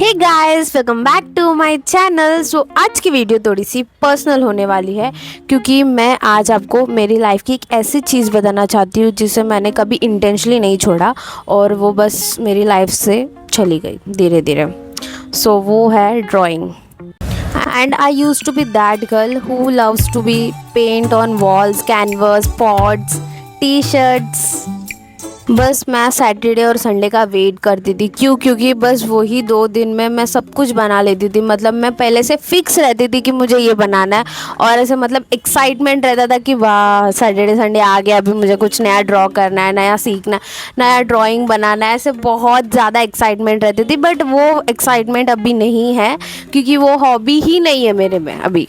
Hey guys, welcome back to my channel. So आज की video थोड़ी सी पर्सनल होने वाली है क्योंकि मैं आज आपको मेरी लाइफ की एक ऐसी चीज़ बताना चाहती हूँ जिसे मैंने कभी इंटेंशनली नहीं छोड़ा और वो बस मेरी लाइफ से चली गई धीरे धीरे। सो वो है drawing. And I used to be that girl who loves to be paint on walls, canvas, pots, t-shirts। बस मैं सैटरडे और संडे का वेट करती थी। क्योंकि बस वही 2 दिन में मैं सब कुछ बना लेती थी। मतलब मैं पहले से फिक्स रहती थी कि मुझे ये बनाना है और ऐसे मतलब एक्साइटमेंट रहता था कि वाह सैटरडे संडे आ गया, अभी मुझे कुछ नया ड्रॉ करना है, नया सीखना, नया ड्राइंग बनाना है। ऐसे बहुत ज़्यादा एक्साइटमेंट रहती थी। बट वो एक्साइटमेंट अभी नहीं है क्योंकि वो हॉबी ही नहीं है मेरे में अभी।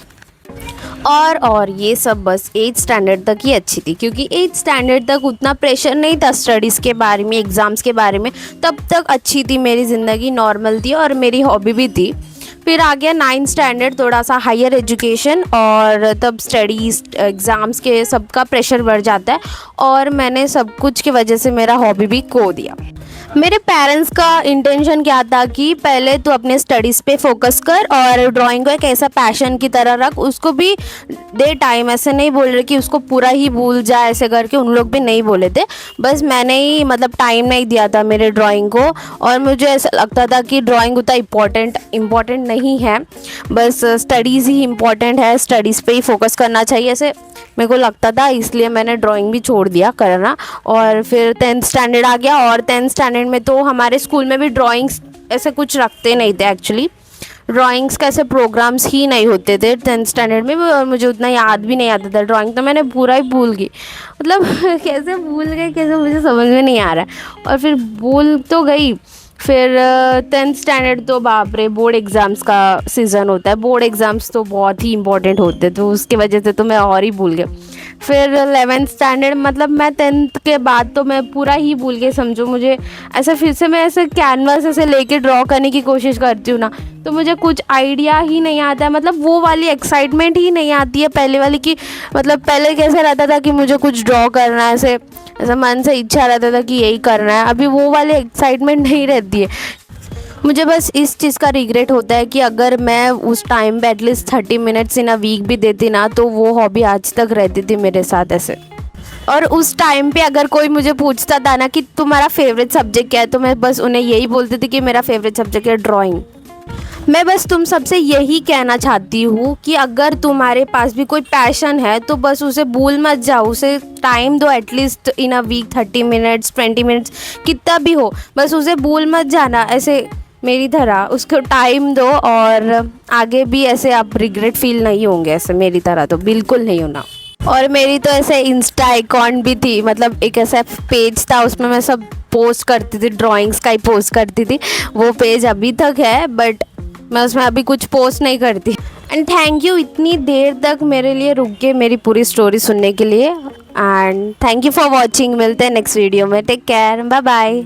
और ये सब बस 8th स्टैंडर्ड तक ही अच्छी थी क्योंकि 8th स्टैंडर्ड तक उतना प्रेशर नहीं था स्टडीज़ के बारे में, एग्ज़ाम्स के बारे में। तब तक अच्छी थी, मेरी ज़िंदगी नॉर्मल थी और मेरी हॉबी भी थी। फिर आ गया 9th स्टैंडर्ड, थोड़ा सा हायर एजुकेशन और तब स्टडीज़ एग्ज़ाम्स के सबका प्रेशर बढ़ जाता है और मैंने सब कुछ की वजह से मेरा हॉबी भी खो दिया। मेरे पेरेंट्स का इंटेंशन क्या था कि पहले तो अपने स्टडीज़ पे फोकस कर और ड्राइंग को एक ऐसा पैशन की तरह रख, उसको भी दे टाइम। ऐसे नहीं बोल रहे कि उसको पूरा ही भूल जाए, ऐसे करके उन लोग भी नहीं बोले थे। बस मैंने ही मतलब टाइम नहीं दिया था मेरे ड्राइंग को और मुझे ऐसा लगता था कि ड्राइंग उतना इम्पॉर्टेंट नहीं है, बस स्टडीज़ ही इम्पॉर्टेंट है, स्टडीज़ पे ही फोकस करना चाहिए, ऐसे मेरे को लगता था। इसलिए मैंने ड्राइंग भी छोड़ दिया करना। और फिर 10th स्टैंडर्ड आ गया और 10th स्टैंडर्ड में तो हमारे स्कूल में भी ड्राइंग्स ऐसे कुछ रखते नहीं थे। एक्चुअली ड्राइंग्स का ऐसे प्रोग्राम्स ही नहीं होते थे 10th स्टैंडर्ड में और मुझे उतना याद भी नहीं आता था। ड्राइंग तो मैंने पूरा ही भूल गई, मतलब कैसे भूल गई, कैसे मुझे समझ में नहीं आ रहा है। और फिर भूल तो गई। फिर 10th स्टैंडर्ड तो बाप रे, बोर्ड एग्ज़ाम्स का सीज़न होता है, बोर्ड एग्ज़ाम्स तो बहुत ही इंपॉर्टेंट होते, तो उसकी वजह से तो मैं और ही भूल गई। फिर 11th स्टैंडर्ड, मतलब मैं 10th के बाद तो मैं पूरा ही भूल गई समझो। मुझे ऐसे फिर से मैं ऐसे कैनवास ऐसे लेके ड्रॉ करने की कोशिश करती हूँ ना, तो मुझे कुछ आइडिया ही नहीं आता है। मतलब वो वाली एक्साइटमेंट ही नहीं आती है पहले वाली की। मतलब पहले कैसे रहता था कि मुझे कुछ ड्रॉ करना है, ऐसे मन से इच्छा रहता था कि यही करना है। अभी वो वाली एक्साइटमेंट नहीं रहती है। मुझे बस इस चीज़ का रिग्रेट होता है कि अगर मैं उस टाइम पे at least 30 minutes in a week भी देती ना, तो वो हॉबी आज तक रहती थी मेरे साथ ऐसे। और उस टाइम पे अगर कोई मुझे पूछता था ना कि तुम्हारा फेवरेट सब्जेक्ट क्या है, तो मैं बस उन्हें यही बोलती थी कि मेरा फेवरेट सब्जेक्ट है ड्राइंग। मैं बस तुम सबसे यही कहना चाहती हूँ कि अगर तुम्हारे पास भी कोई पैशन है तो बस उसे भूल मत जाओ, उसे टाइम दो at least in a week, 30 minutes 20 minutes कितना भी हो, बस उसे भूल मत जाना ऐसे मेरी तरह। उसको टाइम दो और आगे भी ऐसे आप रिग्रेट फील नहीं होंगे, ऐसे मेरी तरह तो बिल्कुल नहीं होना। और मेरी तो ऐसे इंस्टा अकाउंट भी थी, मतलब एक ऐसा पेज था, उसमें मैं सब पोस्ट करती थी, ड्राइंग्स का ही पोस्ट करती थी। वो पेज अभी तक है बट मैं उसमें अभी कुछ पोस्ट नहीं करती। एंड थैंक यू इतनी देर तक मेरे लिए रुक के मेरी पूरी स्टोरी सुनने के लिए। And thank you for watching. मिलते हैं नेक्स्ट वीडियो में। Take care, bye bye.